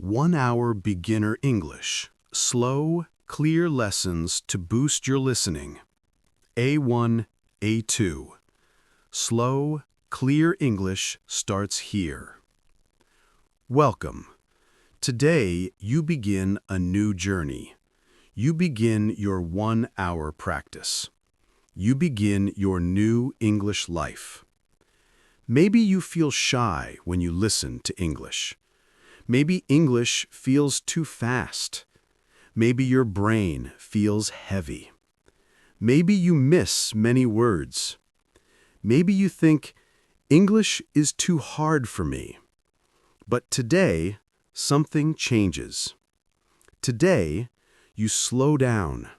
1 Hour Beginner English. Slow, clear lessons to boost your listening. A1, A2. Slow, clear English starts here. Welcome. Today, you begin a new journey. You begin your 1 hour practice. You begin your new English life. Maybe you feel shy when you listen to English. Maybe English feels too fast. Maybe your brain feels heavy. Maybe you miss many words. Maybe you think, English is too hard for me. But today, something changes. Today, you slow down.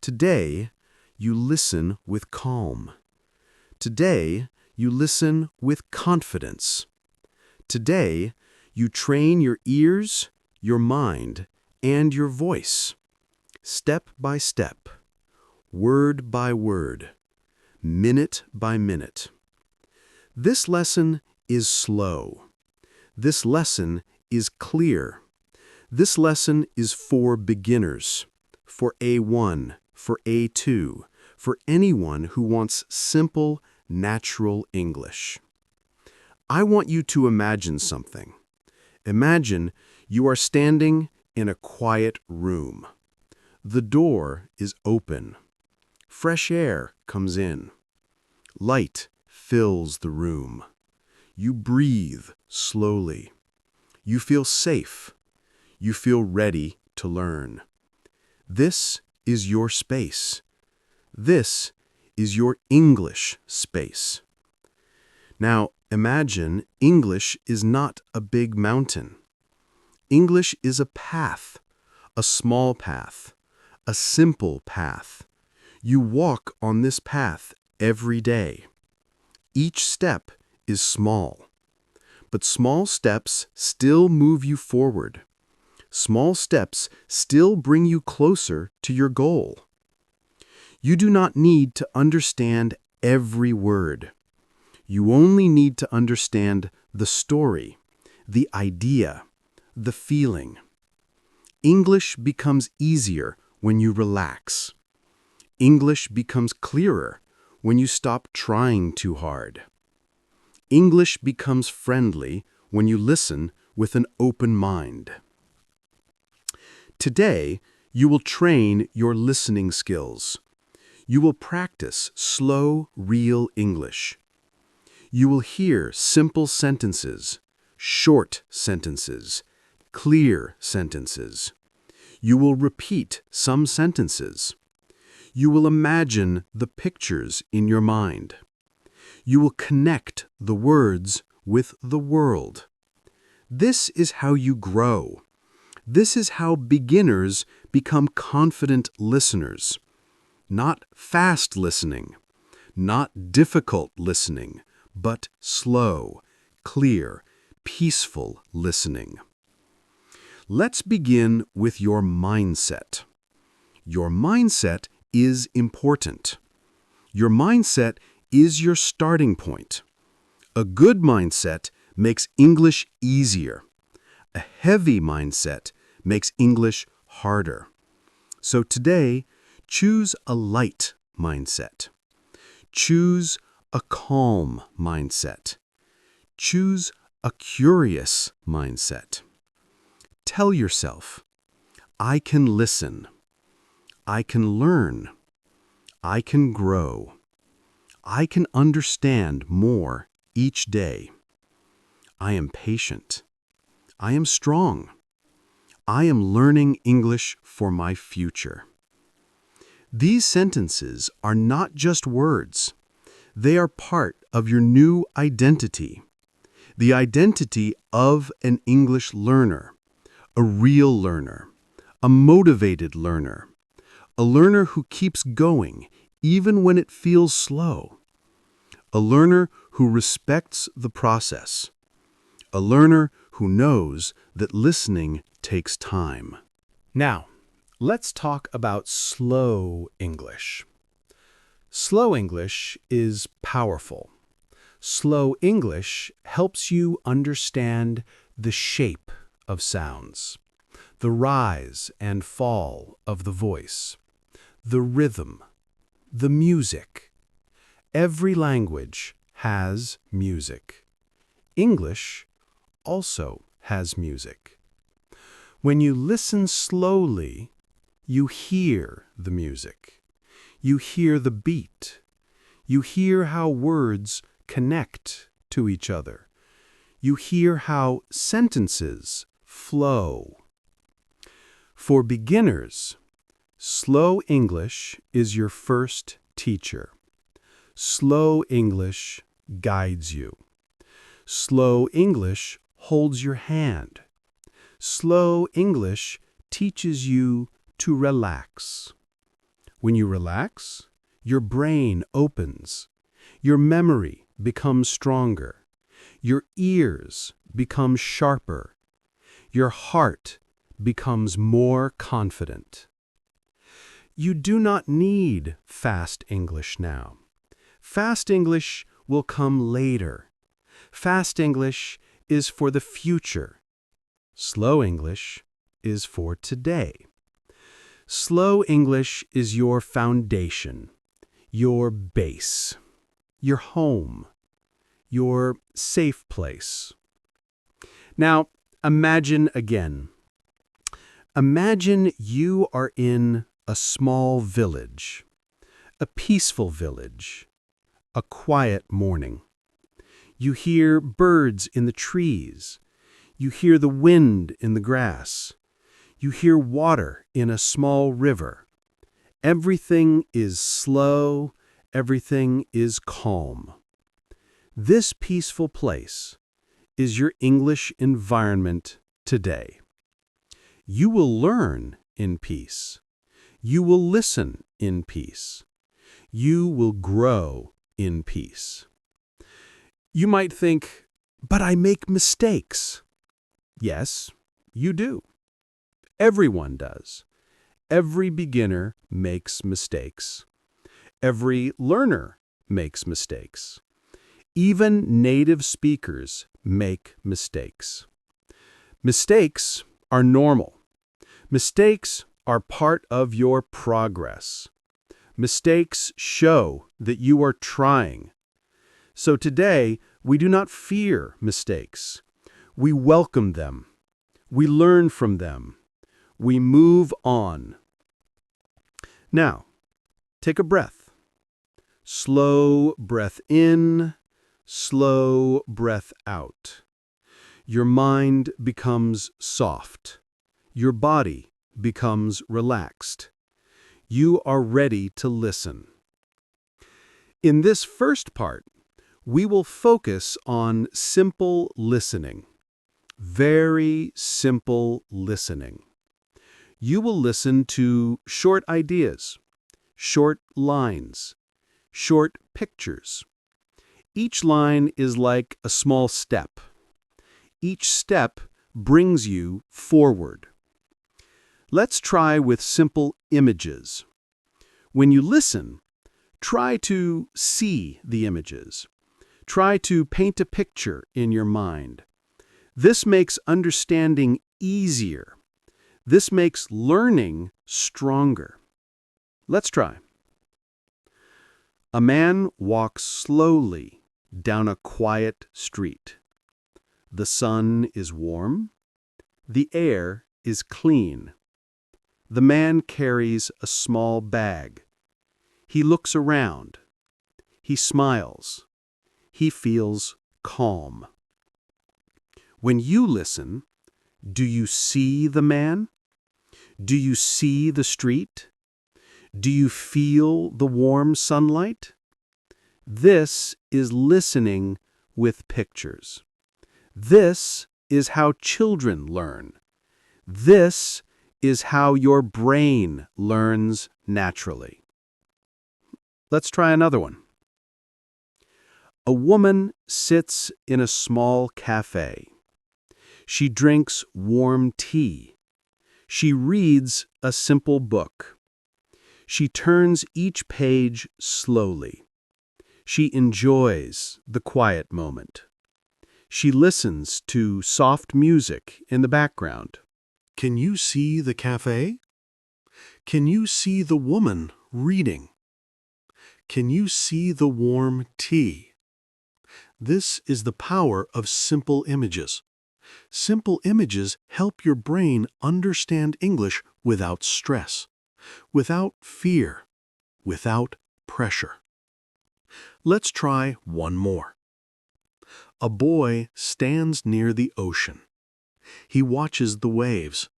Today, you listen with calm. Today, you listen with confidence. Today, you train your ears, your mind, and your voice. Step by step, word by word, minute by minute. This lesson is slow. This lesson is clear. This lesson is for beginners, for A1, for A2, for anyone who wants simple, natural English. I want you to imagine something. Imagine you are standing in a quiet room. The door is open. Fresh air comes in. Light fills the room. You breathe slowly. You feel safe. You feel ready to learn. This is your space. This is your English space. Now, imagine English is not a big mountain. English is a path, a small path, a simple path. You walk on this path every day. Each step is small, but small steps still move you forward. Small steps still bring you closer to your goal. You do not need to understand every word. You only need to understand the story, the idea, the feeling. English becomes easier when you relax. English becomes clearer when you stop trying too hard. English becomes friendly when you listen with an open mind. Today, you will train your listening skills. You will practice slow, real English. You will hear simple sentences, short sentences, clear sentences. You will repeat some sentences. You will imagine the pictures in your mind. You will connect the words with the world. This is how you grow. This is how beginners become confident listeners. Not fast listening, not difficult listening, but slow, clear, peaceful listening. Let's begin with your mindset. Your mindset is important. Your mindset is your starting point. A good mindset makes English easier. A heavy mindset makes English harder. So today, choose a light mindset. Choose a calm mindset. Choose a curious mindset. Tell yourself, I can listen. I can learn. I can grow. I can understand more each day. I am patient. I am strong. I am learning English for my future. These sentences are not just words. They are part of your new identity, the identity of an English learner, a real learner, a motivated learner, a learner who keeps going even when it feels slow, a learner who respects the process, a learner who knows that listening takes time. Now, let's talk about slow English. Slow English is powerful. Slow English helps you understand the shape of sounds, the rise and fall of the voice, the rhythm, the music. Every language has music. English also has music. When you listen slowly, you hear the music. You hear the beat. You hear how words connect to each other. You hear how sentences flow. For beginners, slow English is your first teacher. Slow English guides you. Slow English holds your hand. Slow English teaches you to relax. When you relax, your brain opens. Your memory becomes stronger. Your ears become sharper. Your heart becomes more confident. You do not need fast English now. Fast English will come later. Fast English is for the future. Slow English is for today. Slow English is your foundation, your base, your home, your safe place. Now, imagine again. Imagine you are in a small village, a peaceful village, a quiet morning. You hear birds in the trees. You hear the wind in the grass. You hear water in a small river. Everything is slow. Everything is calm. This peaceful place is your English environment today. You will learn in peace. You will listen in peace. You will grow in peace. You might think, but I make mistakes. Yes, you do. Everyone does. Every beginner makes mistakes. Every learner makes mistakes. Even native speakers make mistakes. Mistakes are normal. Mistakes are part of your progress. Mistakes show that you are trying. So today, we do not fear mistakes. We welcome them. We learn from them. We move on. Now, take a breath. Slow breath in, slow breath out. Your mind becomes soft. Your body becomes relaxed. You are ready to listen. In this first part, we will focus on simple listening. Very simple listening. You will listen to short ideas, short lines, short pictures. Each line is like a small step. Each step brings you forward. Let's try with simple images. When you listen, try to see the images. Try to paint a picture in your mind. This makes understanding easier. This makes learning stronger. Let's try. A man walks slowly down a quiet street. The sun is warm. The air is clean. The man carries a small bag. He looks around. He smiles. He feels calm. When you listen, do you see the man? Do you see the street? Do you feel the warm sunlight? This is listening with pictures. This is how children learn. This is how your brain learns naturally. Let's try another one. A woman sits in a small cafe. She drinks warm tea. She reads a simple book. She turns each page slowly. She enjoys the quiet moment. She listens to soft music in the background. Can you see the cafe? Can you see the woman reading? Can you see the warm tea? This is the power of simple images. Simple images help your brain understand English without stress, without fear, without pressure. Let's try one more. A boy stands near the ocean. He watches the waves.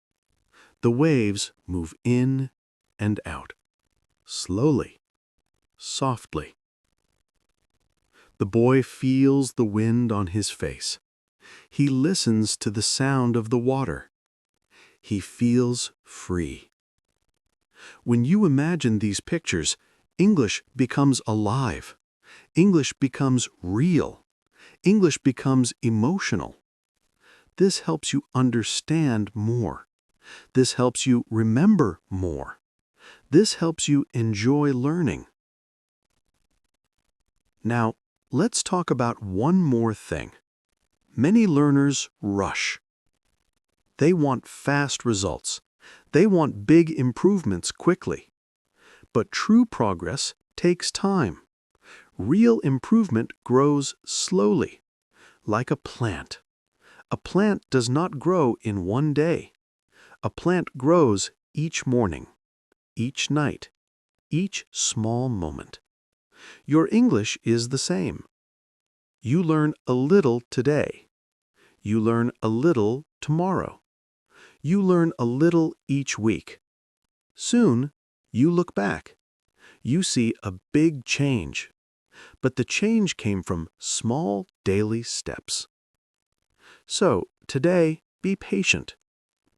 The waves move in and out, slowly, softly. The boy feels the wind on his face. He listens to the sound of the water. He feels free. When you imagine these pictures, English becomes alive. English becomes real. English becomes emotional. This helps you understand more. This helps you remember more. This helps you enjoy learning. Now, let's talk about one more thing. Many learners rush. They want fast results. They want big improvements quickly. But true progress takes time. Real improvement grows slowly, like a plant. A plant does not grow in one day. A plant grows each morning, each night, each small moment. Your English is the same. You learn a little today. You learn a little tomorrow. You learn a little each week. Soon, you look back. You see a big change. But the change came from small daily steps. So, today, be patient.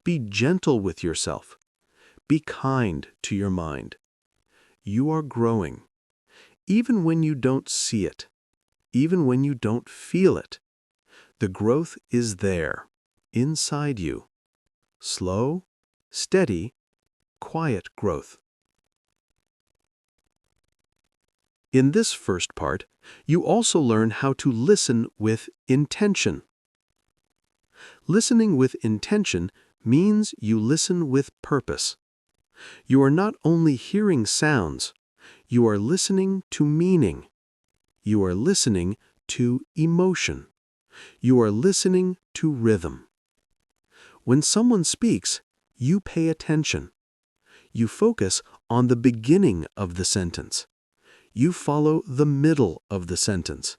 Be gentle with yourself. Be kind to your mind. You are growing. Even when you don't see it, even when you don't feel it, the growth is there, inside you. Slow, steady, quiet growth. In this first part, you also learn how to listen with intention. Listening with intention means you listen with purpose. You are not only hearing sounds, you are listening to meaning. You are listening to emotion. You are listening to rhythm. When someone speaks, you pay attention. You focus on the beginning of the sentence. You follow the middle of the sentence.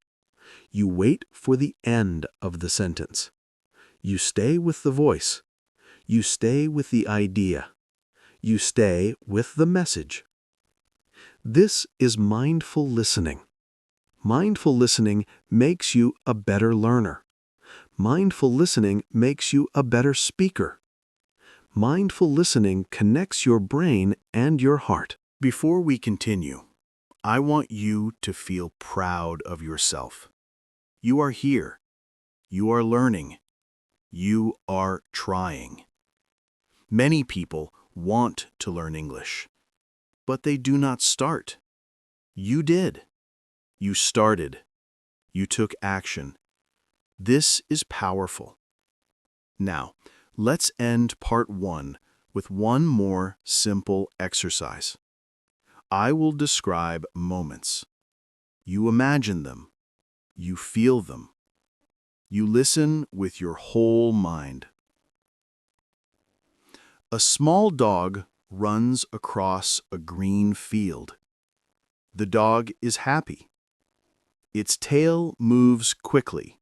You wait for the end of the sentence. You stay with the voice. You stay with the idea. You stay with the message. This is mindful listening. Mindful listening makes you a better learner. Mindful listening makes you a better speaker. Mindful listening connects your brain and your heart. Before we continue, I want you to feel proud of yourself. You are here. You are learning. You are trying. Many people want to learn English, but they do not start. You did. You started. You took action. This is powerful. Now, let's end part 1 with one more simple exercise. I will describe moments. You imagine them. You feel them. You listen with your whole mind. A small dog runs across a green field. The dog is happy. Its tail moves quickly.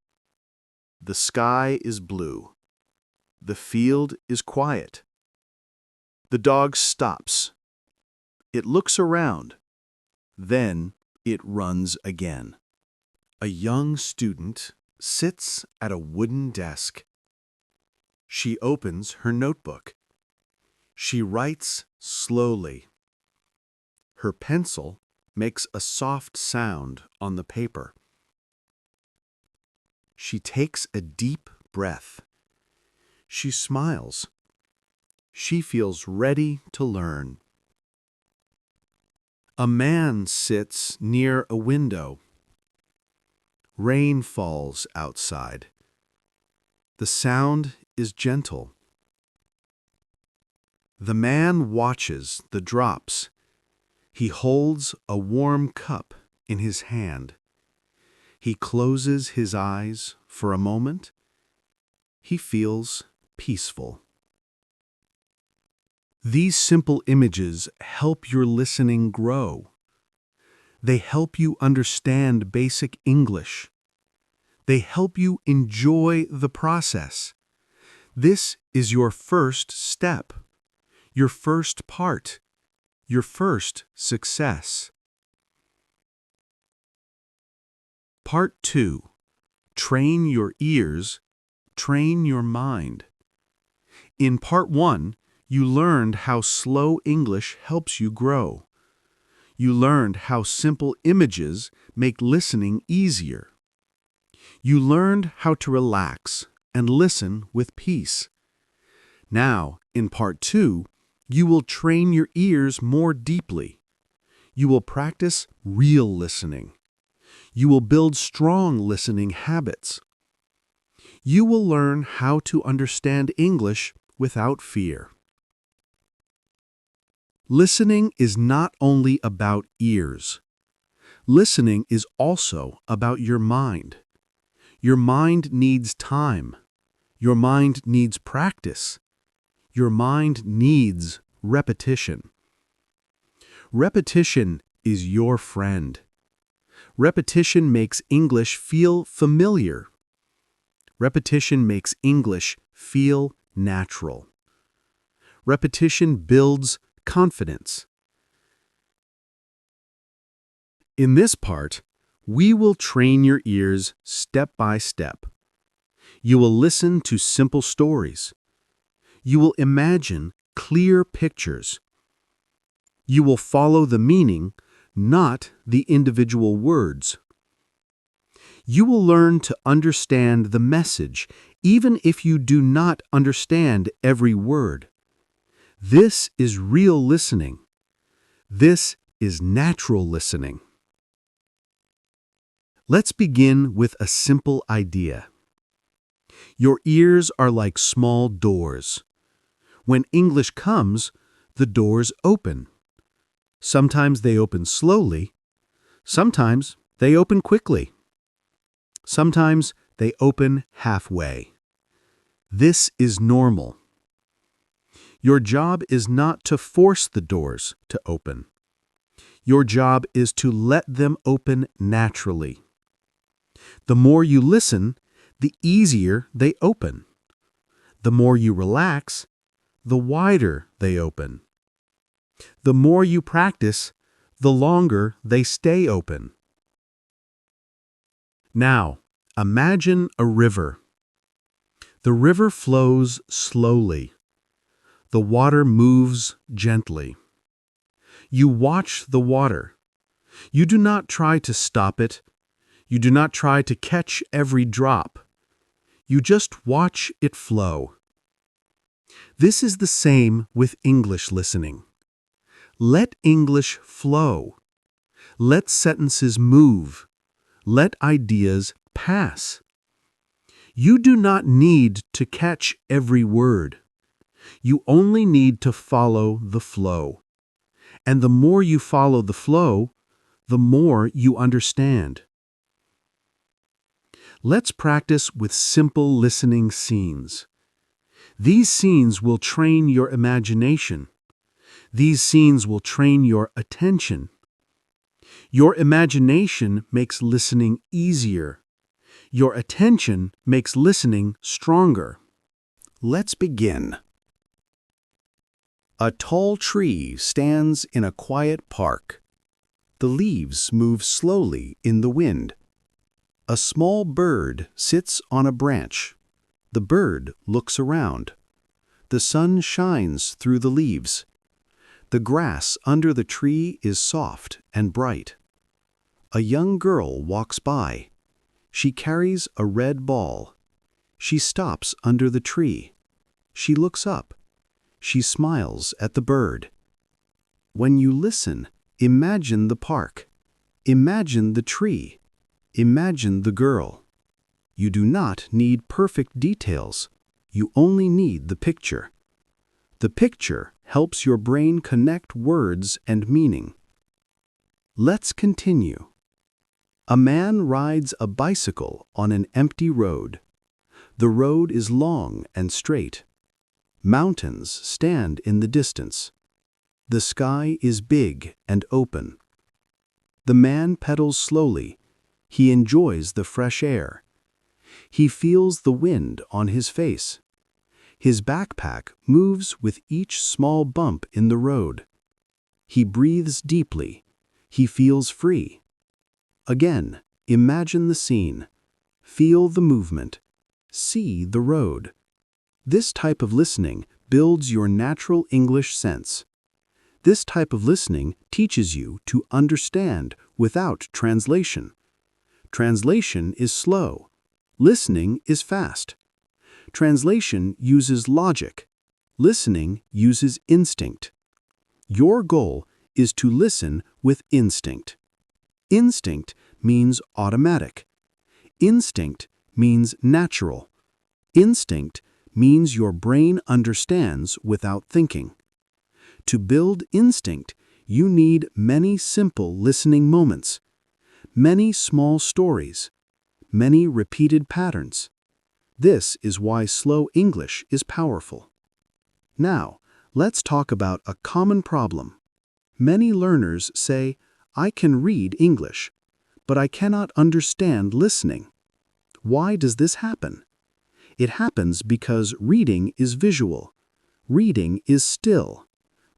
The sky is blue. The field is quiet. The dog stops. It looks around. Then it runs again. A young student sits at a wooden desk. She opens her notebook. She writes slowly. Her pencil makes a soft sound on the paper. She takes a deep breath. She smiles. She feels ready to learn. A man sits near a window. Rain falls outside. The sound is gentle. The man watches the drops. He holds a warm cup in his hand. He closes his eyes for a moment. He feels peaceful. These simple images help your listening grow. They help you understand basic English. They help you enjoy the process. This is your first step, your first part, your first success. Part 2. Train your ears, train your mind. In Part 1, you learned how slow English helps you grow. You learned how simple images make listening easier. You learned how to relax and listen with peace. Now, in Part 2, you will train your ears more deeply. You will practice real listening. You will build strong listening habits. You will learn how to understand English without fear. Listening is not only about ears. Listening is also about your mind. Your mind needs time. Your mind needs practice. Your mind needs repetition. Repetition is your friend. Repetition makes English feel familiar. Repetition makes English feel natural. Repetition builds confidence. In this part, we will train your ears step by step. You will listen to simple stories. You will imagine clear pictures. You will follow the meaning, not the individual words. You will learn to understand the message, even if you do not understand every word. This is real listening. This is natural listening. Let's begin with a simple idea. Your ears are like small doors. When English comes, the doors open. Sometimes they open slowly. Sometimes they open quickly. Sometimes they open halfway. This is normal. Your job is not to force the doors to open. Your job is to let them open naturally. The more you listen, the easier they open. The more you relax, the wider they open. The more you practice, the longer they stay open. Now, imagine a river. The river flows slowly. The water moves gently. You watch the water. You do not try to stop it. You do not try to catch every drop. You just watch it flow. This is the same with English listening. Let English flow. Let sentences move. Let ideas pass. You do not need to catch every word. You only need to follow the flow. And the more you follow the flow, the more you understand. Let's practice with simple listening scenes. These scenes will train your imagination. These scenes will train your attention. Your imagination makes listening easier. Your attention makes listening stronger. Let's begin. A tall tree stands in a quiet park. The leaves move slowly in the wind. A small bird sits on a branch. The bird looks around. The sun shines through the leaves. The grass under the tree is soft and bright. A young girl walks by. She carries a red ball. She stops under the tree. She looks up. She smiles at the bird. When you listen, imagine the park. Imagine the tree. Imagine the girl. You do not need perfect details. You only need the picture. The picture helps your brain connect words and meaning. Let's continue. A man rides a bicycle on an empty road. The road is long and straight. Mountains stand in the distance. The sky is big and open. The man pedals slowly. He enjoys the fresh air. He feels the wind on his face. His backpack moves with each small bump in the road. He breathes deeply. He feels free. Again, imagine the scene. Feel the movement. See the road. This type of listening builds your natural English sense. This type of listening teaches you to understand without translation. Translation is slow. Listening is fast. Translation uses logic. Listening uses instinct. Your goal is to listen with instinct. Instinct means automatic. Instinct means natural. Instinct means your brain understands without thinking. To build instinct, you need many simple listening moments, many small stories, many repeated patterns. This is why slow English is powerful. Now, let's talk about a common problem. Many learners say, "I can read English, but I cannot understand listening." Why does this happen? It happens because reading is visual. Reading is still.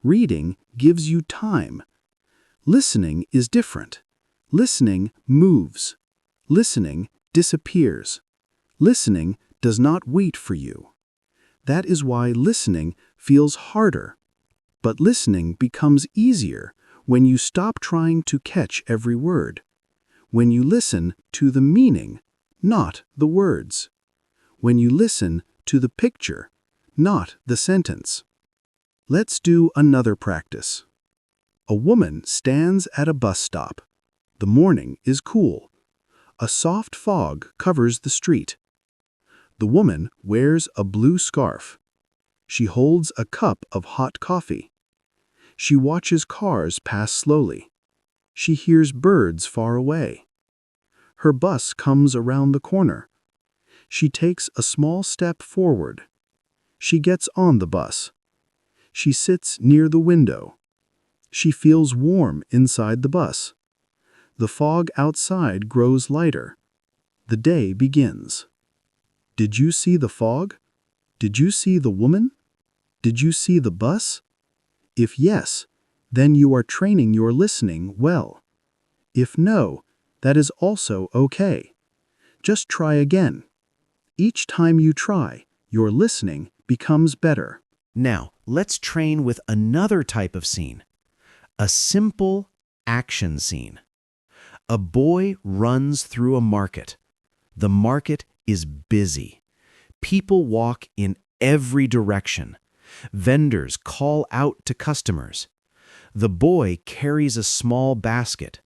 Reading gives you time. Listening is different. Listening moves. Listening disappears. Listening does not wait for you. That is why listening feels harder. But listening becomes easier when you stop trying to catch every word. When you listen to the meaning, not the words. When you listen to the picture, not the sentence. Let's do another practice. A woman stands at a bus stop. The morning is cool. A soft fog covers the street. The woman wears a blue scarf. She holds a cup of hot coffee. She watches cars pass slowly. She hears birds far away. Her bus comes around the corner. She takes a small step forward. She gets on the bus. She sits near the window. She feels warm inside the bus. The fog outside grows lighter. The day begins. Did you see the fog? Did you see the woman? Did you see the bus? If yes, then you are training your listening well. If no, that is also okay. Just try again. Each time you try, your listening becomes better. Now, let's train with another type of scene. A simple action scene. A boy runs through a market. The market is busy. People walk in every direction. Vendors call out to customers. The boy carries a small basket.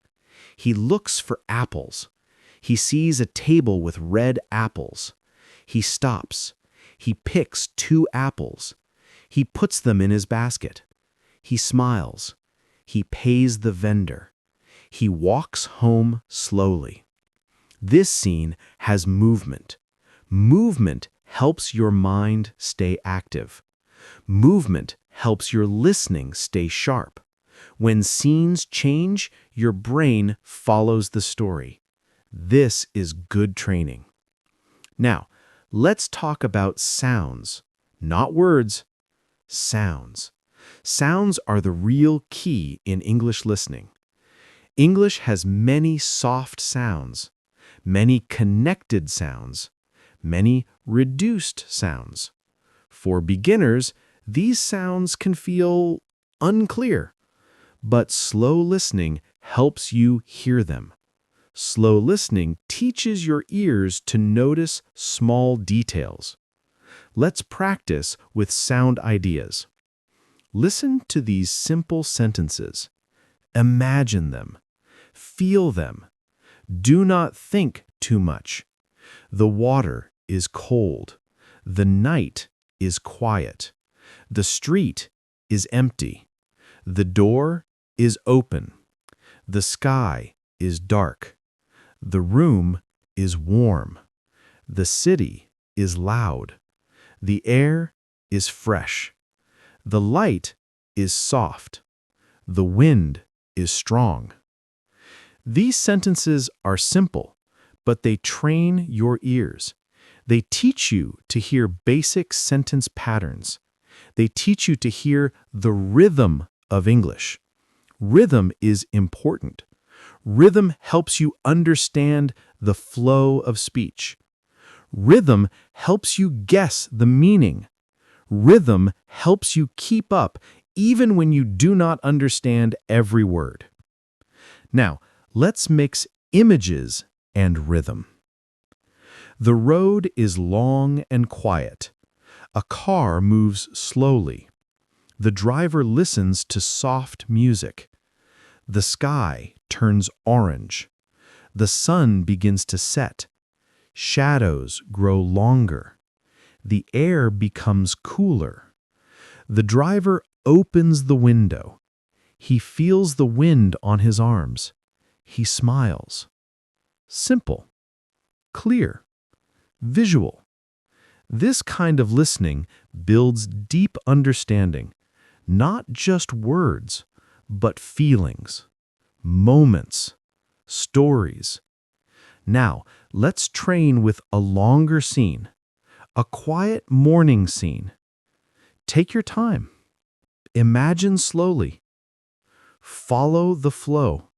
He looks for apples. He sees a table with red apples. He stops. He picks 2 apples. He puts them in his basket. He smiles. He pays the vendor. He walks home slowly. This scene has movement. Movement helps your mind stay active. Movement helps your listening stay sharp. When scenes change, your brain follows the story. This is good training. Now, let's talk about sounds, not words. Sounds. Sounds are the real key in English listening. English has many soft sounds, many connected sounds, many reduced sounds. For beginners, these sounds can feel unclear, but slow listening helps you hear them. Slow listening teaches your ears to notice small details. Let's practice with sound ideas. Listen to these simple sentences. Imagine them. Feel them. Do not think too much. The water is cold. The night is quiet. The street is empty. The door is open. The sky is dark. The room is warm. The city is loud. The air is fresh. The light is soft. The wind is strong. These sentences are simple, but they train your ears. They teach you to hear basic sentence patterns. They teach you to hear the rhythm of English. Rhythm is important. Rhythm helps you understand the flow of speech. Rhythm helps you guess the meaning. Rhythm helps you keep up even when you do not understand every word. Now, let's mix images and rhythm. The road is long and quiet. A car moves slowly. The driver listens to soft music. The sky turns orange. The sun begins to set. Shadows grow longer. The air becomes cooler. The driver opens the window. He feels the wind on his arms. He smiles. Simple, clear, visual. This kind of listening builds deep understanding, not just words, but feelings, moments, stories. Now, let's train with a longer scene, a quiet morning scene. Take your time. Imagine slowly. Follow the flow.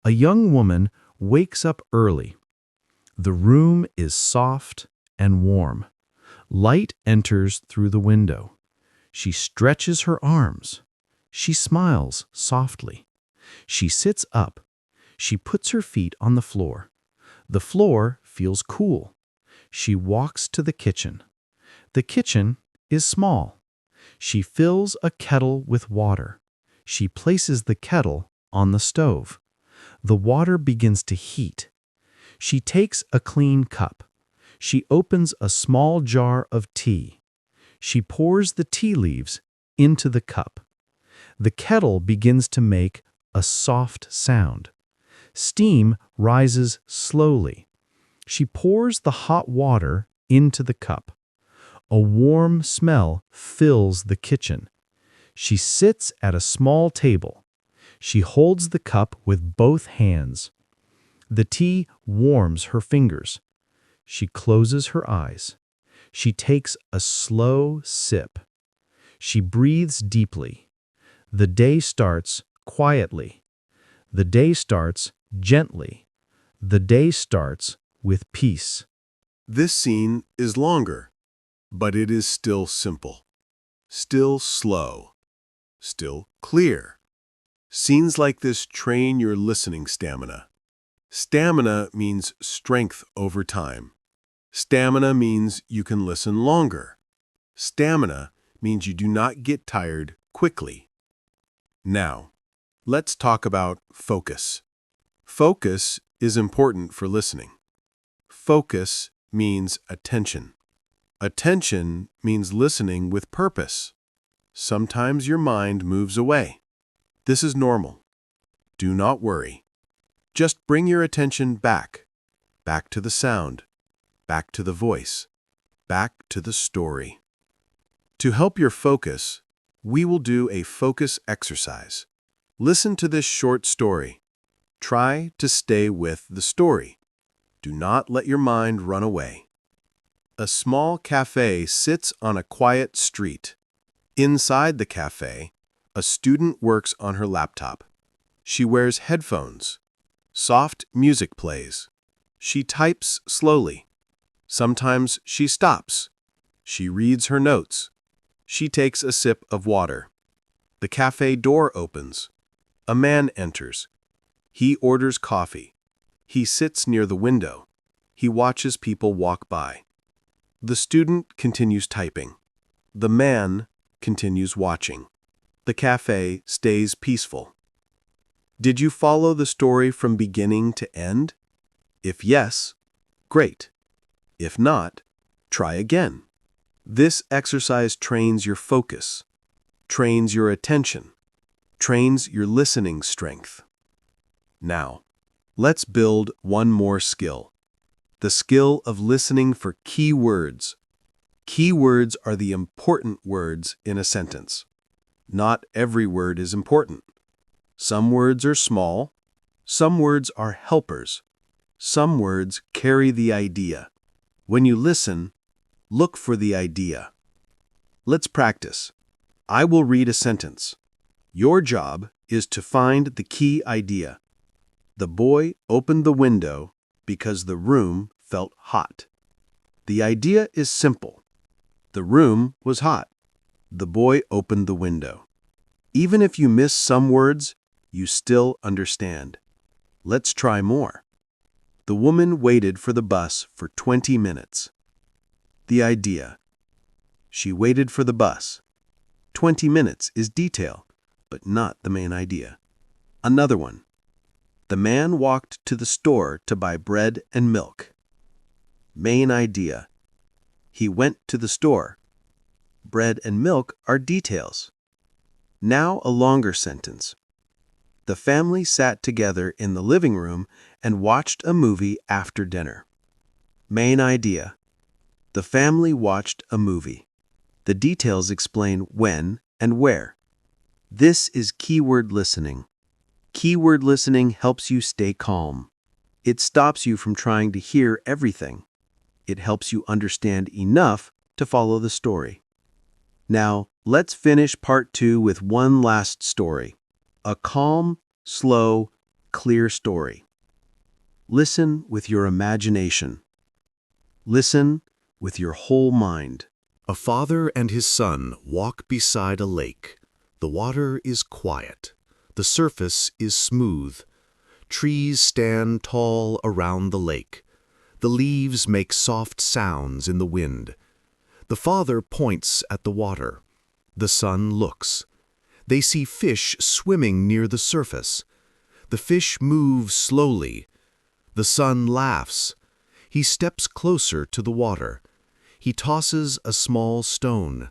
A young woman wakes up early. The room is soft and warm. Light enters through the window. She stretches her arms. She smiles softly. She sits up. She puts her feet on the floor. The floor feels cool. She walks to the kitchen. The kitchen is small. She fills a kettle with water. She places the kettle on the stove. The water begins to heat. She takes a clean cup. She opens a small jar of tea. She pours the tea leaves into the cup. The kettle begins to make a soft sound. Steam rises slowly. She pours the hot water into the cup. A warm smell fills the kitchen. She sits at a small table. She holds the cup with both hands. The tea warms her fingers. She closes her eyes. She takes a slow sip. She breathes deeply. The day starts quietly. The day starts gently. The day starts with peace. This scene is longer, but it is still simple, still slow, still clear. Scenes like this train your listening stamina. Stamina means strength over time. Stamina means you can listen longer. Stamina means you do not get tired quickly. Now, let's talk about focus. Focus is important for listening. Focus means attention. Attention means listening with purpose. Sometimes your mind moves away. This is normal. Do not worry. Just bring your attention back to the sound, back to the voice, back to the story. To help your focus, we will do a focus exercise. Listen to this short story. Try to stay with the story. Do not let your mind run away. A small cafe sits on a quiet street. Inside the cafe, a student works on her laptop. She wears headphones. Soft music plays. She types slowly. Sometimes she stops. She reads her notes. She takes a sip of water. The cafe door opens. A man enters. He orders coffee. He sits near the window. He watches people walk by. The student continues typing. The man continues watching. The cafe stays peaceful. Did you follow the story from beginning to end? If yes, great. If not, try again. This exercise trains your focus, trains your attention, trains your listening strength. Now, let's build one more skill. The skill of listening for key words. Key words are the important words in a sentence. Not every word is important. Some words are small. Some words are helpers. Some words carry the idea. When you listen, look for the idea. Let's practice. I will read a sentence. Your job is to find the key idea. The boy opened the window because the room felt hot. The idea is simple. The room was hot. The boy opened the window. Even if you miss some words, you still understand. Let's try more. The woman waited for the bus for 20 minutes. The idea. She waited for the bus. 20 minutes is detail, but not the main idea. Another one. The man walked to the store to buy bread and milk. Main idea. He went to the store. Bread and milk are details. Now a longer sentence. The family sat together in the living room and watched a movie after dinner. Main idea. The family watched a movie. The details explain when and where. This is keyword listening. Keyword listening helps you stay calm. It stops you from trying to hear everything. It helps you understand enough to follow the story. Now, let's finish part 2 with one last story. A calm, slow, clear story. Listen with your imagination. Listen with your whole mind. A father and his son walk beside a lake. The water is quiet. The surface is smooth. Trees stand tall around the lake. The leaves make soft sounds in the wind. The father points at the water. The son looks. They see fish swimming near the surface. The fish move slowly. The son laughs. He steps closer to the water. He tosses a small stone.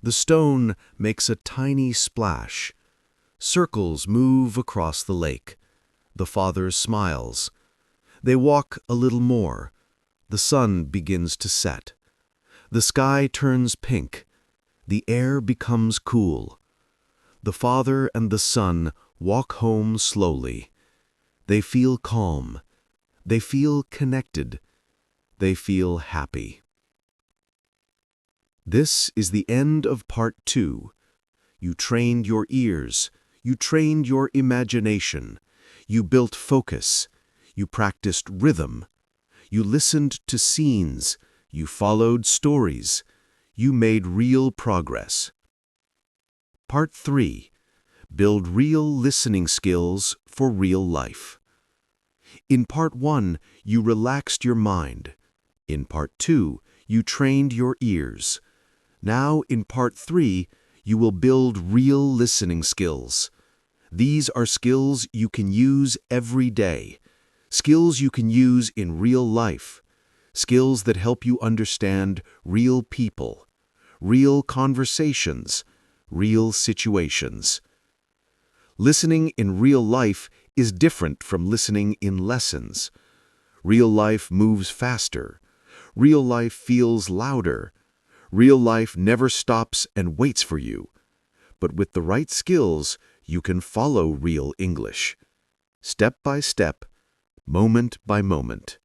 The stone makes a tiny splash. Circles move across the lake. The father smiles. They walk a little more. The sun begins to set. The sky turns pink. The air becomes cool. The father and the son walk home slowly. They feel calm. They feel connected. They feel happy. This is the end of part 2. You trained your ears. You trained your imagination. You built focus. You practiced rhythm. You listened to scenes. You followed stories. You made real progress. Part 3. Build real listening skills for real life. In Part 1, you relaxed your mind. In Part 2, you trained your ears. Now, in Part 3, you will build real listening skills. These are skills you can use every day. Skills you can use in real life. Skills that help you understand real people, real conversations, real situations. Listening in real life is different from listening in lessons. Real life moves faster. Real life feels louder. Real life never stops and waits for you. But with the right skills, you can follow real English. Step by step, moment by moment.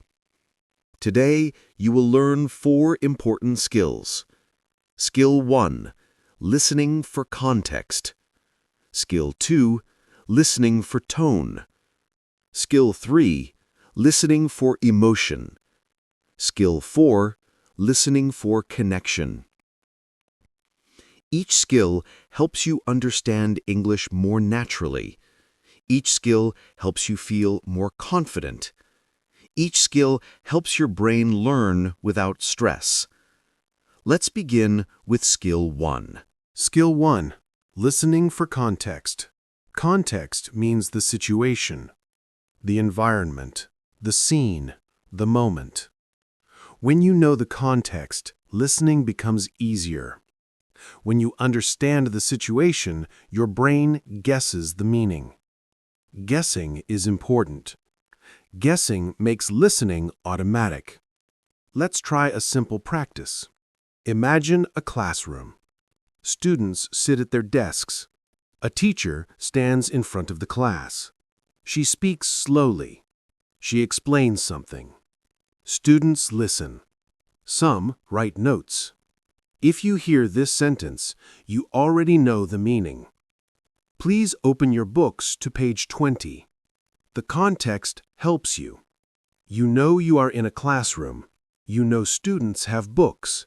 Today, you will learn 4 important skills. Skill 1, listening for context. Skill 2, listening for tone. Skill 3, listening for emotion. Skill 4, listening for connection. Each skill helps you understand English more naturally. Each skill helps you feel more confident. Each skill helps your brain learn without stress. Let's begin with Skill 1. Skill 1. Listening for context. Context means the situation, the environment, the scene, the moment. When you know the context, listening becomes easier. When you understand the situation, your brain guesses the meaning. Guessing is important. Guessing makes listening automatic. Let's try a simple practice. Imagine a classroom. Students sit at their desks. A teacher stands in front of the class. She speaks slowly. She explains something. Students listen. Some write notes. If you hear this sentence, you already know the meaning. Please open your books to page 20. The context helps you. You know you are in a classroom. You know students have books.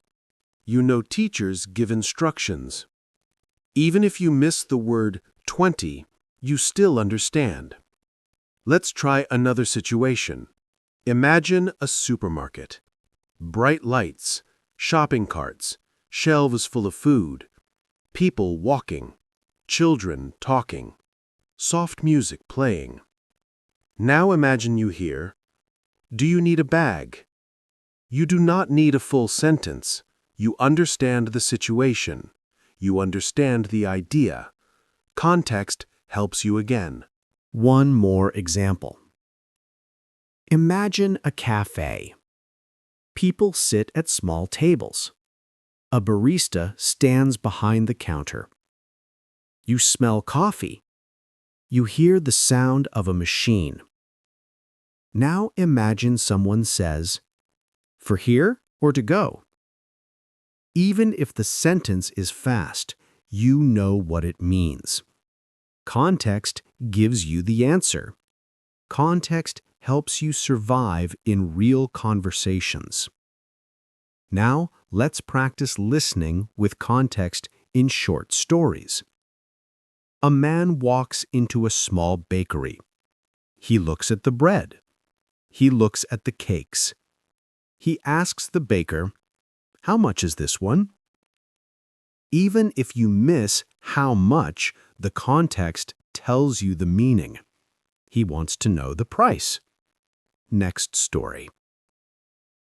You know teachers give instructions. Even if you miss the word 20, you still understand. Let's try another situation. Imagine a supermarket. Bright lights, shopping carts, shelves full of food, people walking, children talking, soft music playing. Now imagine you hear, "Do you need a bag?" You do not need a full sentence. You understand the situation. You understand the idea. Context helps you again. One more example. Imagine a cafe. People sit at small tables. A barista stands behind the counter. You smell coffee. You hear the sound of a machine. Now imagine someone says, "For here or to go?" Even if the sentence is fast, you know what it means. Context gives you the answer. Context helps you survive in real conversations. Now, let's practice listening with context in short stories. A man walks into a small bakery. He looks at the bread. He looks at the cakes. He asks the baker, "How much is this one?" Even if you miss how much, the context tells you the meaning. He wants to know the price. Next story.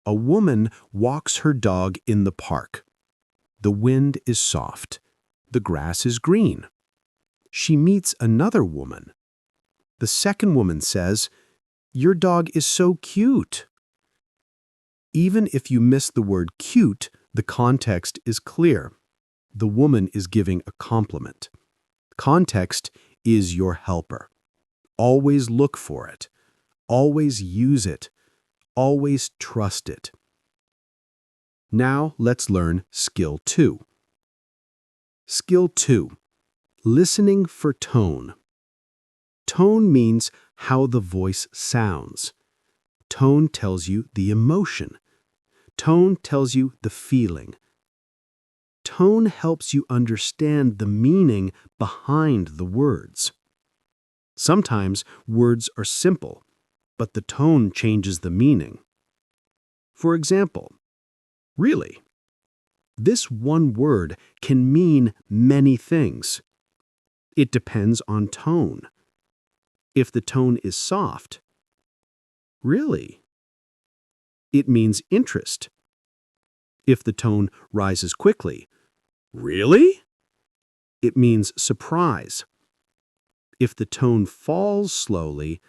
A woman walks her dog in the park. The wind is soft. The grass is green. She meets another woman. The second woman says, "Your dog is so cute." Even if you miss the word cute, the context is clear. The woman is giving a compliment. Context is your helper. Always look for it. Always use it. Always trust it. Now let's learn Skill 2. Skill 2. Listening for tone. Tone means how the voice sounds. Tone tells you the emotion. Tone tells you the feeling. Tone helps you understand the meaning behind the words. Sometimes words are simple, but the tone changes the meaning. For example, really. This one word can mean many things. It depends on tone. If the tone is soft, really, it means interest. If the tone rises quickly, really, it means surprise. If the tone falls slowly,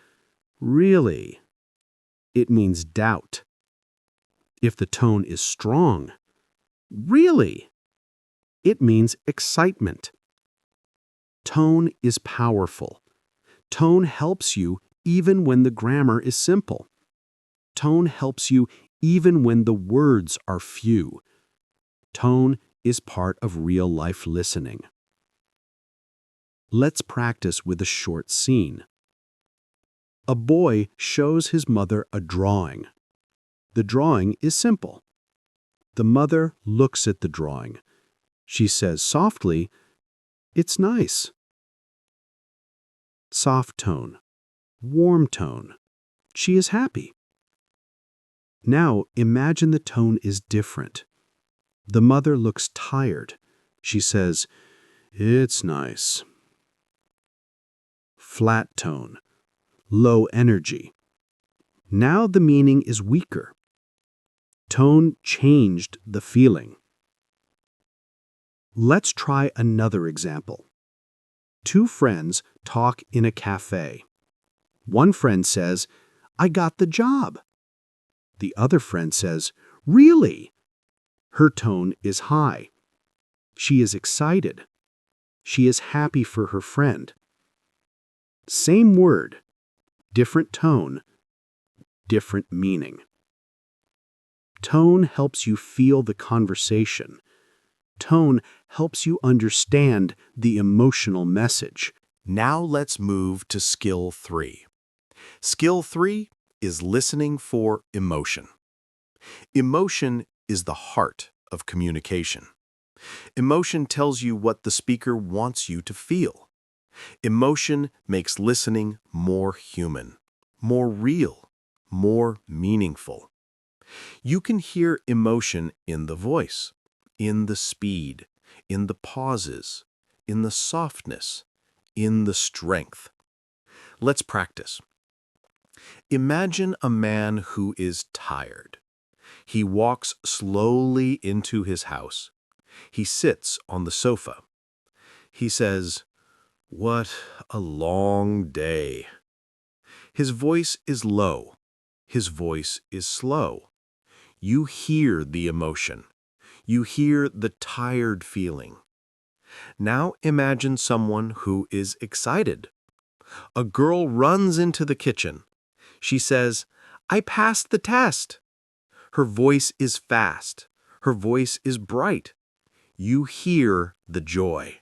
really, it means doubt. If the tone is strong, really, it means excitement. Tone is powerful. Tone helps you even when the grammar is simple. Tone helps you even when the words are few. Tone is part of real-life listening. Let's practice with a short scene. A boy shows his mother a drawing. The drawing is simple. The mother looks at the drawing. She says softly, "It's nice." Soft tone, warm tone. She is happy. Now imagine the tone is different. The mother looks tired. She says, "It's nice." Flat tone, low energy. Now the meaning is weaker. Tone changed the feeling. Let's try another example. Two friends talk in a cafe. One friend says, "I got the job." The other friend says, "Really?" Her tone is high. She is excited. She is happy for her friend. Same word, different tone, different meaning. Tone helps you feel the conversation. Tone helps you understand the emotional message. Now let's move to skill 3. Skill 3 is listening for emotion. Emotion is the heart of communication. Emotion tells you what the speaker wants you to feel. Emotion makes listening more human, more real, more meaningful. You can hear emotion in the voice, in the speed, in the pauses, in the softness, in the strength. Let's practice. Imagine a man who is tired. He walks slowly into his house. He sits on the sofa. He says, "What a long day." His voice is low. His voice is slow. You hear the emotion. You hear the tired feeling. Now imagine someone who is excited. A girl runs into the kitchen. She says, "I passed the test." Her voice is fast. Her voice is bright. You hear the joy.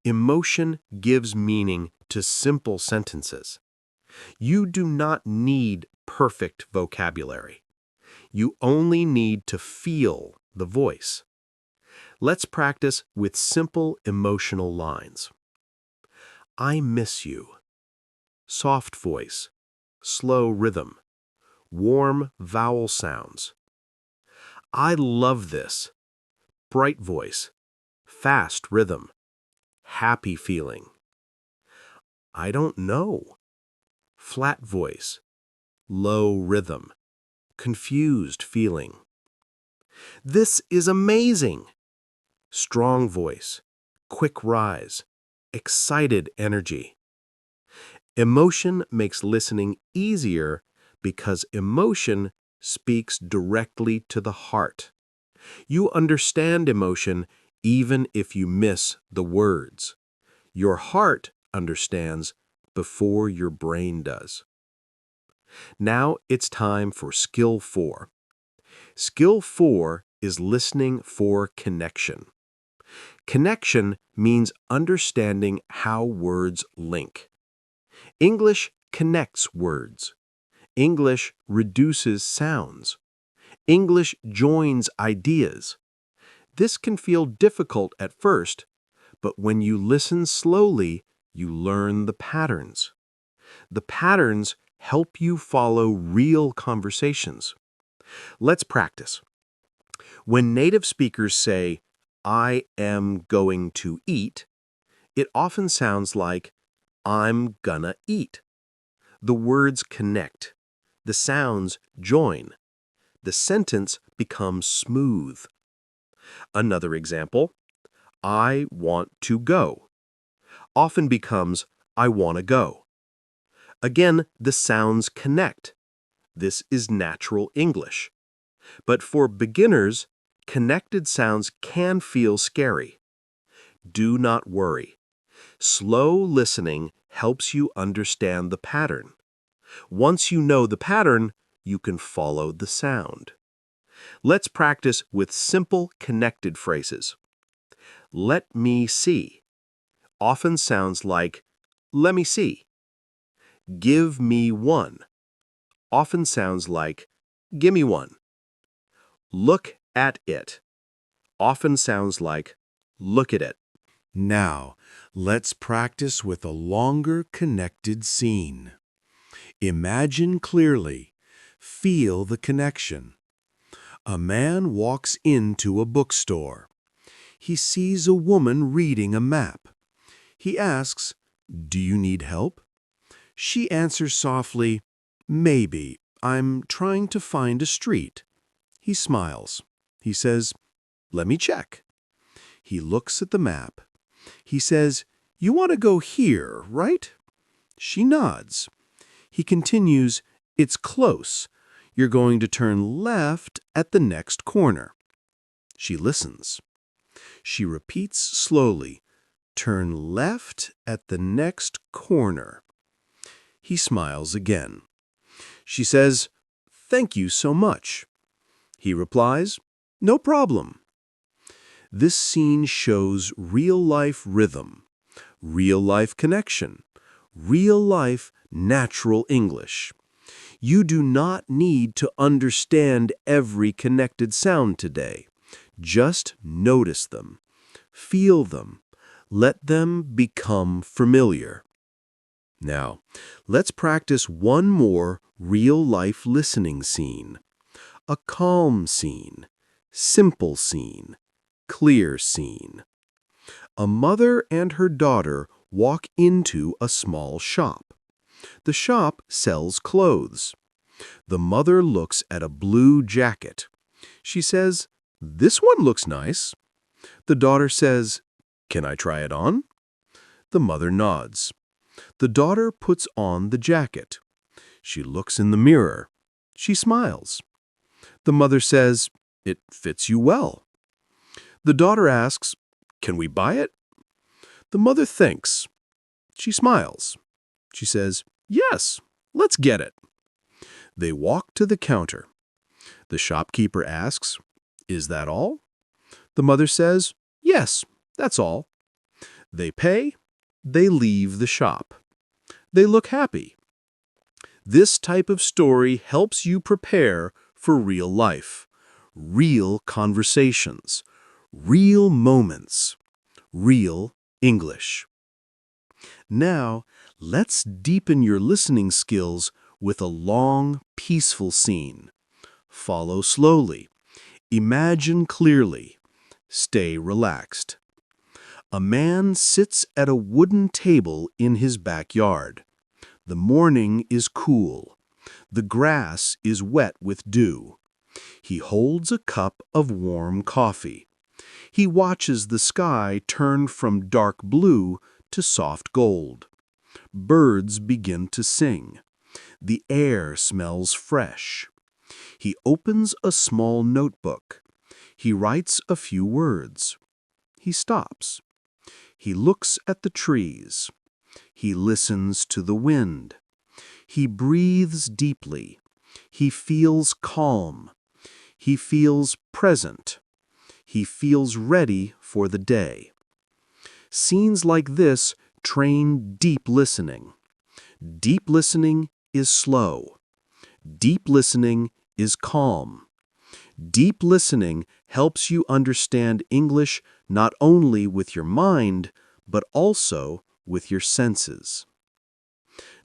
Emotion gives meaning to simple sentences. You do not need perfect vocabulary. You only need to feel the voice. Let's practice with simple emotional lines. I miss you. Soft voice, slow rhythm, warm vowel sounds. I love this. Bright voice, fast rhythm, happy feeling. I don't know. Flat voice, low rhythm, confused feeling. This is amazing. Strong voice, quick rise, excited energy. Emotion makes listening easier because emotion speaks directly to the heart. You understand emotion even if you miss the words. Your heart understands before your brain does. Now it's time for Skill 4. Skill 4 is listening for connection. Connection means understanding how words link. English connects words. English reduces sounds. English joins ideas. This can feel difficult at first, but when you listen slowly, you learn the patterns. The patterns help you follow real conversations. Let's practice. When native speakers say, "I am going to eat," it often sounds like, "I'm gonna eat." The words connect. The sounds join. The sentence becomes smooth. Another example, "I want to go," often becomes, "I want to go." Again, the sounds connect. This is natural English. But for beginners, connected sounds can feel scary. Do not worry. Slow listening helps you understand the pattern. Once you know the pattern, you can follow the sound. Let's practice with simple connected phrases. Let me see often sounds like, "Let me see." Give me one often sounds like, "Give me one." Look at it often sounds like, "Look at it." Now, let's practice with a longer connected scene. Imagine clearly. Feel the connection. A man walks into a bookstore. He sees a woman reading a map. He asks, "Do you need help?" She answers softly, "Maybe. I'm trying to find a street." He smiles. He says, "Let me check." He looks at the map. He says, "You want to go here, right?" She nods. He continues, "It's close. You're going to turn left at the next corner." She listens. She repeats slowly, "Turn left at the next corner." He smiles again. She says, "Thank you so much." He replies, "No problem." This scene shows real-life rhythm, real-life connection, real-life natural English. You do not need to understand every connected sound today. Just notice them, feel them, let them become familiar. Now, let's practice one more real-life listening scene. A calm scene, simple scene, clear scene. A mother and her daughter walk into a small shop. The shop sells clothes. The mother looks at a blue jacket. She says, "This one looks nice." The daughter says, "Can I try it on?" The mother nods. The daughter puts on the jacket. She looks in the mirror. She smiles. The mother says, "It fits you well." The daughter asks, "Can we buy it?" The mother thinks. She smiles. She says, "Yes, let's get it." They walk to the counter. The shopkeeper asks, "Is that all?" The mother says, "Yes, that's all." They pay. They leave the shop. They look happy. This type of story helps you prepare for real life, real conversations, real moments, real English. Now, let's deepen your listening skills with a long, peaceful scene. Follow slowly. Imagine clearly. Stay relaxed. A man sits at a wooden table in his backyard. The morning is cool. The grass is wet with dew. He holds a cup of warm coffee. He watches the sky turn from dark blue to soft gold. Birds begin to sing. The air smells fresh. He opens a small notebook. He writes a few words. He stops. He looks at the trees. He listens to the wind. He breathes deeply. He feels calm. He feels present. He feels ready for the day. Scenes like this train deep listening. Deep listening is slow. Deep listening is calm. Deep listening helps you understand English not only with your mind, but also with your senses.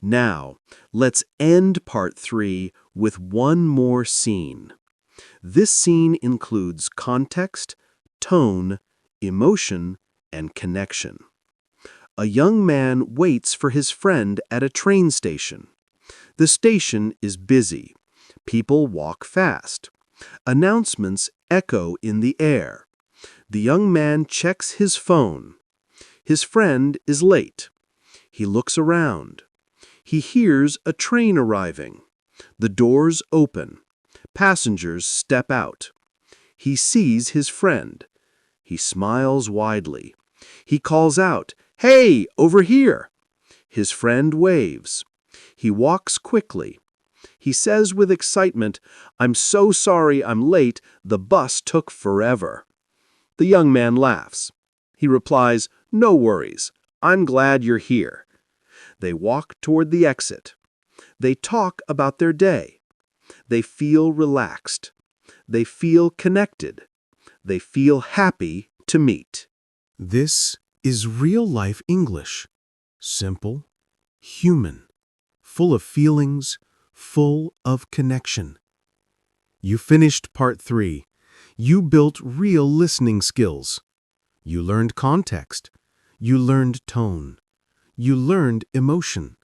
Now, let's end part 3 with one more scene. This scene includes context, tone, emotion, and connection. A young man waits for his friend at a train station. The station is busy. People walk fast. Announcements echo in the air. The young man checks his phone. His friend is late. He looks around. He hears a train arriving. The doors open. Passengers step out. He sees his friend. He smiles widely. He calls out, "Hey, over here!" His friend waves. He walks quickly. He says with excitement, "I'm so sorry I'm late. The bus took forever." The young man laughs. He replies, "No worries. I'm glad you're here." They walk toward the exit. They talk about their day. They feel relaxed. They feel connected. They feel happy to meet. This is real-life English. Simple, human, full of feelings, full of connection. You finished part 3. You built real listening skills. You learned context. You learned tone. You learned emotion.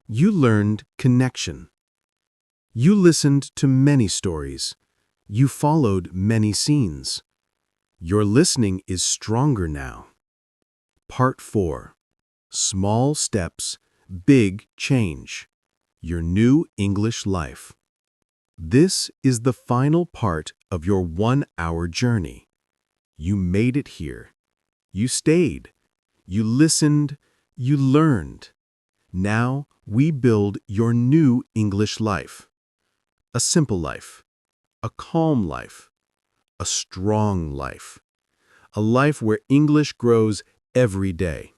You learned connection. You listened to many stories. You followed many scenes. Your listening is stronger now. Part 4. Small steps, big change. Your new English life. This is the final part of your 1-hour journey. You made it here. You stayed. You listened. You learned. Now we build your new English life. A simple life. A calm life. A strong life. A life where English grows every day.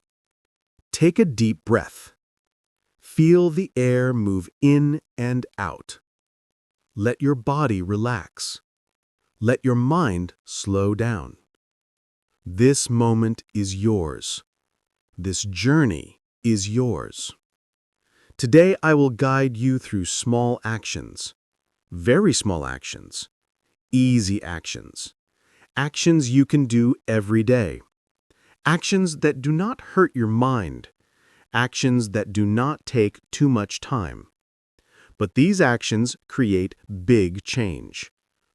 Take a deep breath. Feel the air move in and out. Let your body relax. Let your mind slow down. This moment is yours. This journey is yours. Today I will guide you through small actions, very small actions, easy actions, actions you can do every day, actions that do not hurt your mind, actions that do not take too much time. But these actions create big change,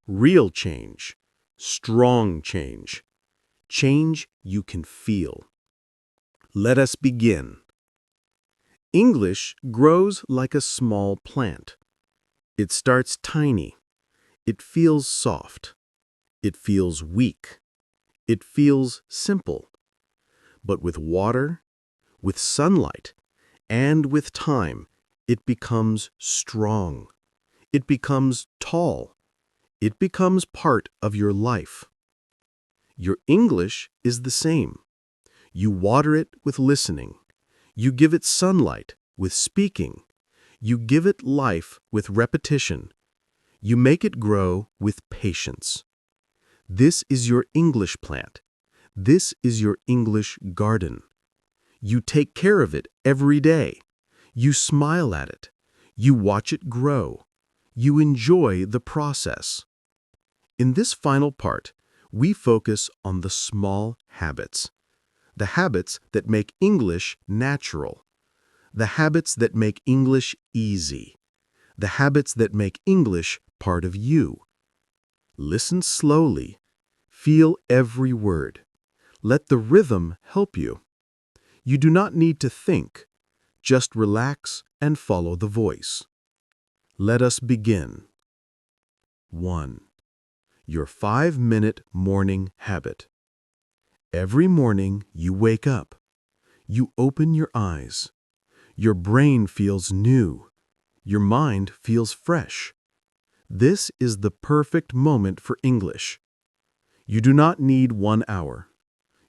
real change, strong change, change you can feel. Let us begin. English grows like a small plant. It starts tiny. It feels soft. It feels weak. It feels simple. But with water, with sunlight, and with time, it becomes strong. It becomes tall. It becomes part of your life. Your English is the same. You water it with listening. You give it sunlight with speaking. You give it life with repetition. You make it grow with patience. This is your English plant. This is your English garden. You take care of it every day. You smile at it. You watch it grow. You enjoy the process. In this final part, we focus on the small habits. The habits that make English natural. The habits that make English easy. The habits that make English part of you. Listen slowly. Feel every word. Let the rhythm help you. You do not need to think. Just relax and follow the voice. Let us begin. 1. Your 5-minute morning habit. Every morning you wake up. You open your eyes. Your brain feels new. Your mind feels fresh. This is the perfect moment for English. You do not need 1 hour.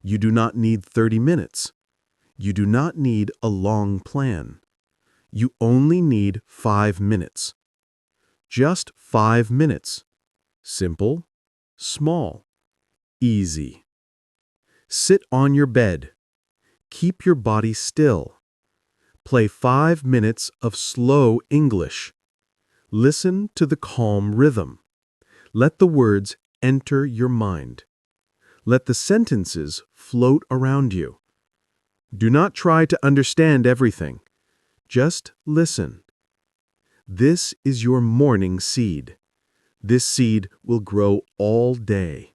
You do not need 30 minutes. You do not need a long plan. You only need 5 minutes. Just 5 minutes. Simple, small, easy. Sit on your bed. Keep your body still. Play 5 minutes of slow English. Listen to the calm rhythm. Let the words enter your mind. Let the sentences float around you. Do not try to understand everything. Just listen. This is your morning seed. This seed will grow all day.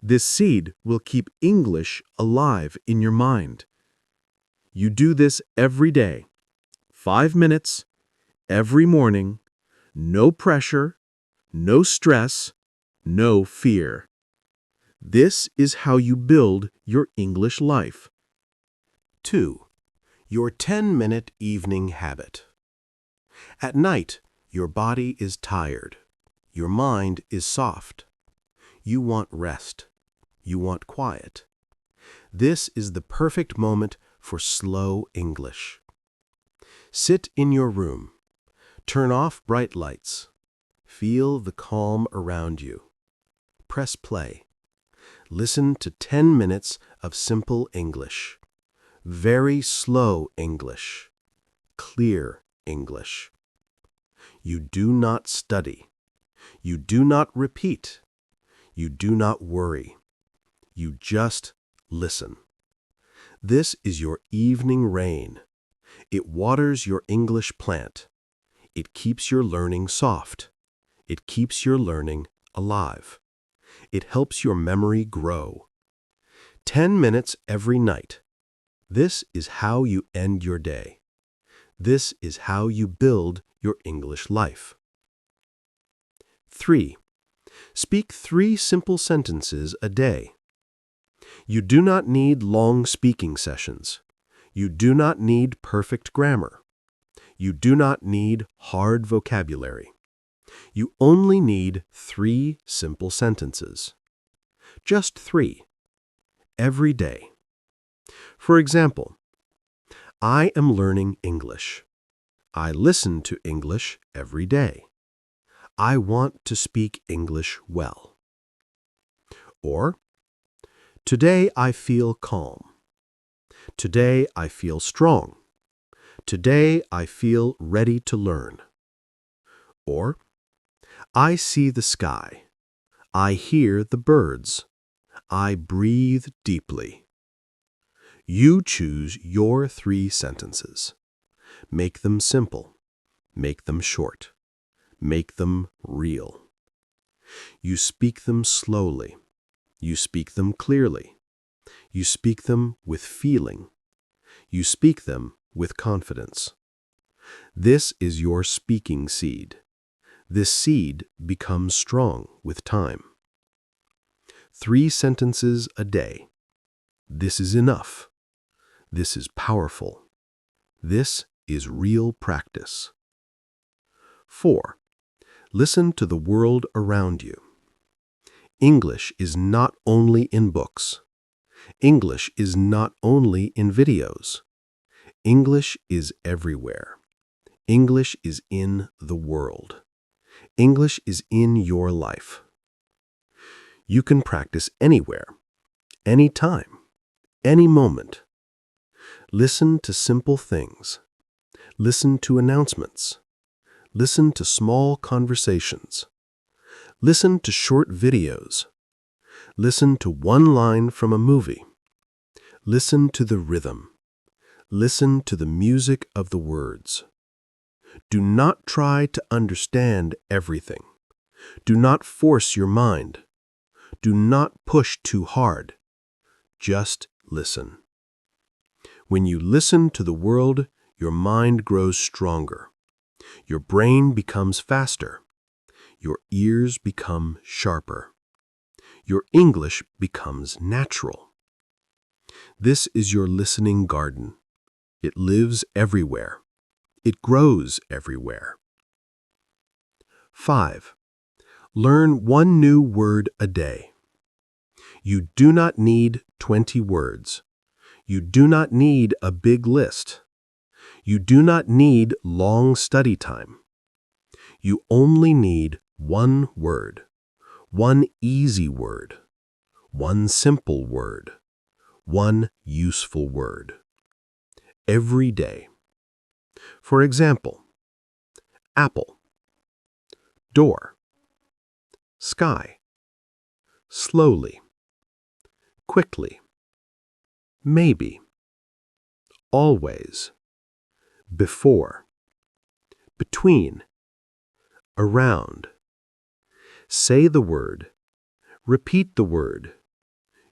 This seed will keep English alive in your mind. You do this every day. 5 minutes, every morning. No pressure, no stress, no fear. This is how you build your English life. 2. Your 10-minute evening habit. At night, your body is tired. Your mind is soft. You want rest. You want quiet. This is the perfect moment for slow English. Sit in your room. Turn off bright lights. Feel the calm around you. Press play. Listen to 10 minutes of simple English. Very slow English. Clear English. You do not study. You do not repeat. You do not worry. You just listen. This is your evening rain. It waters your English plant. It keeps your learning soft. It keeps your learning alive. It helps your memory grow. 10 minutes every night. This is how you end your day. This is how you build your English life. 3. Speak 3 simple sentences a day. You do not need long speaking sessions. You do not need perfect grammar. You do not need hard vocabulary. You only need 3 simple sentences. Just 3. Every day. For example, I am learning English. I listen to English every day. I want to speak English well. Or, today I feel calm. Today I feel strong. Today I feel ready to learn. Or, I see the sky. I hear the birds. I breathe deeply. You choose your 3 sentences. Make them simple. Make them short. Make them real. You speak them slowly. You speak them clearly. You speak them with feeling. You speak them with confidence. This is your speaking seed. This seed becomes strong with time. 3 sentences a day. This is enough. This is powerful. This is real practice. 4. Listen to the world around you. English is not only in books. English is not only in videos. English is everywhere. English is in the world. English is in your life. You can practice anywhere, anytime, any moment. Listen to simple things. Listen to announcements. Listen to small conversations. Listen to short videos. Listen to one line from a movie. Listen to the rhythm. Listen to the music of the words. Do not try to understand everything. Do not force your mind. Do not push too hard. Just listen. When you listen to the world, your mind grows stronger. Your brain becomes faster. Your ears become sharper. Your English becomes natural. This is your listening garden. It lives everywhere. It grows everywhere. 5. Learn 1 new word a day. You do not need 20 words. You do not need a big list. You do not need long study time. You only need 1 word, 1 easy word, 1 simple word, 1 useful word. Every day. For example, apple, door, sky, slowly, quickly, maybe, always, before, between, around. Say the word, repeat the word,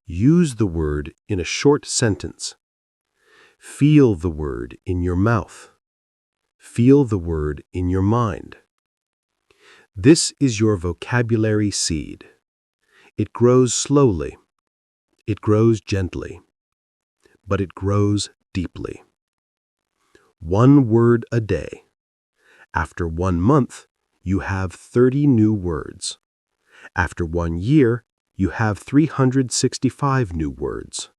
use the word in a short sentence. Feel the word in your mouth. Feel the word in your mind. This is your vocabulary seed. It grows slowly. It grows gently. But it grows deeply. 1 word a day. After 1 month, you have 30 new words. After 1 year, you have 365 new words.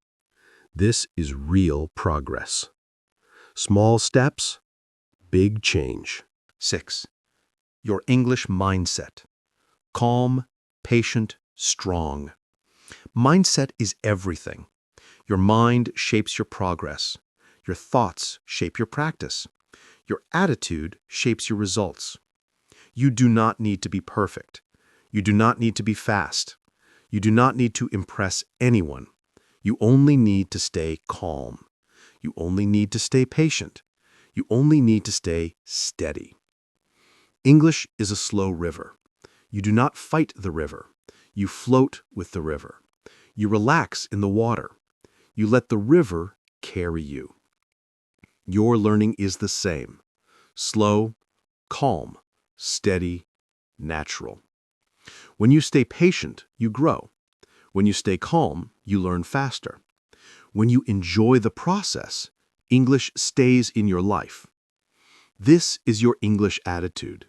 This is real progress. Small steps, big change. 6. Your English mindset. Calm, patient, strong. Mindset is everything. Your mind shapes your progress. Your thoughts shape your practice. Your attitude shapes your results. You do not need to be perfect. You do not need to be fast. You do not need to impress anyone. You only need to stay calm. You only need to stay patient. You only need to stay steady. English is a slow river. You do not fight the river. You float with the river. You relax in the water. You let the river carry you. Your learning is the same. Slow, calm, steady, natural. When you stay patient, you grow. When you stay calm, you learn faster. When you enjoy the process, English stays in your life. This is your English attitude.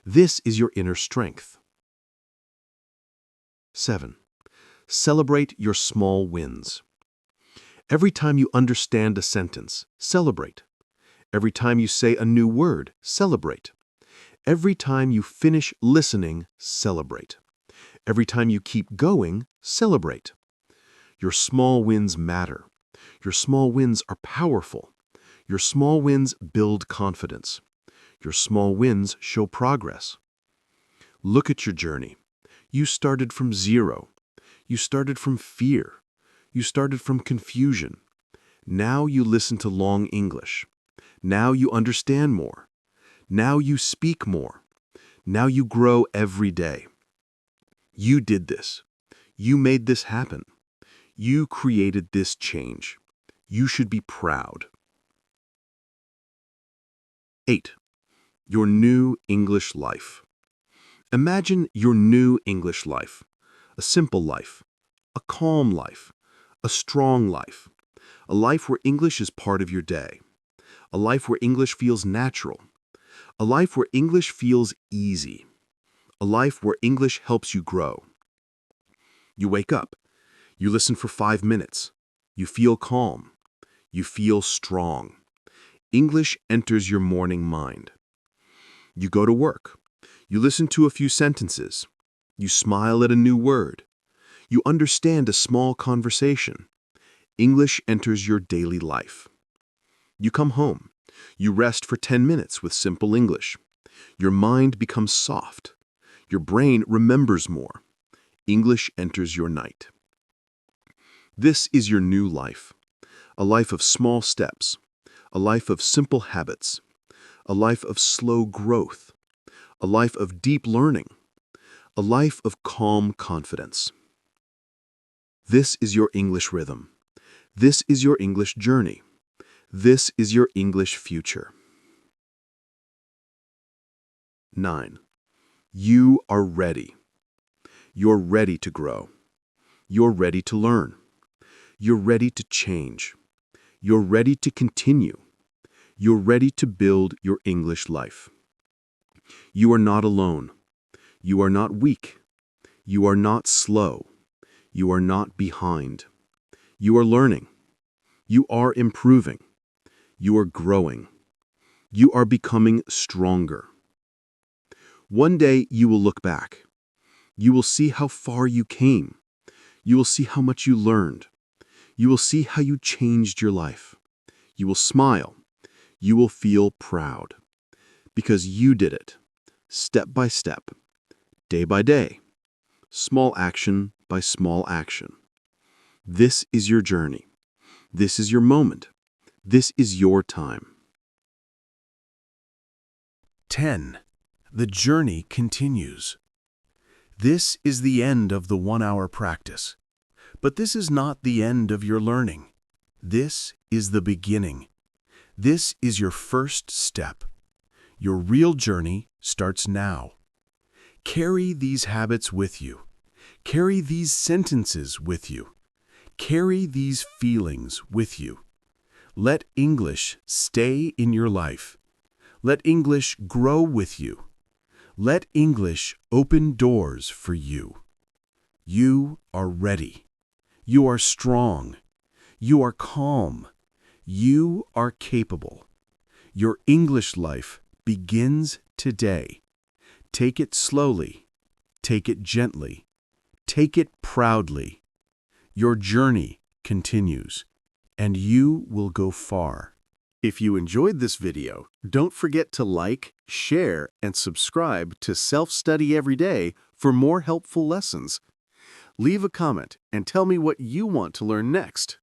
This is your inner strength. 7. Celebrate your small wins. Every time you understand a sentence, celebrate. Every time you say a new word, celebrate. Every time you finish listening, celebrate. Every time you keep going, celebrate. Your small wins matter. Your small wins are powerful. Your small wins build confidence. Your small wins show progress. Look at your journey. You started from zero. You started from fear. You started from confusion. Now you listen to long English. Now you understand more. Now you speak more. Now you grow every day. You did this. You made this happen. You created this change. You should be proud. 8. Your new English life. Imagine your new English life. A simple life. A calm life. A strong life. A life where English is part of your day. A life where English feels natural. A life where English feels easy. A life where English helps you grow. You wake up. You listen for 5 minutes. You feel calm. You feel strong. English enters your morning mind. You go to work. You listen to a few sentences. You smile at a new word. You understand a small conversation. English enters your daily life. You come home. You rest for 10 minutes with simple English. Your mind becomes soft. Your brain remembers more. English enters your night. This is your new life. A life of small steps. A life of simple habits. A life of slow growth. A life of deep learning. A life of calm confidence. This is your English rhythm. This is your English journey. This is your English future. 9. You are ready. You're ready to grow. You're ready to learn. You're ready to change. You're ready to continue. You're ready to build your English life. You are not alone. You are not weak. You are not slow. You are not behind. You are learning. You are improving. You are growing. You are becoming stronger. One day you will look back. You will see how far you came. You will see how much you learned. You will see how you changed your life. You will smile. You will feel proud. Because you did it. Step by step. Day by day. Small action by small action. This is your journey. This is your moment. This is your time. 10. The journey continues. This is the end of the 1-hour practice. But this is not the end of your learning. This is the beginning. This is your first step. Your real journey starts now. Carry these habits with you. Carry these sentences with you. Carry these feelings with you. Let English stay in your life. Let English grow with you. Let English open doors for you. You are ready. You are strong. You are calm. You are capable. Your English life begins today. Take it slowly. Take it gently. Take it proudly. Your journey continues, and you will go far. If you enjoyed this video, don't forget to like, share, and subscribe to Self-Study Every Day for more helpful lessons. Leave a comment and tell me what you want to learn next.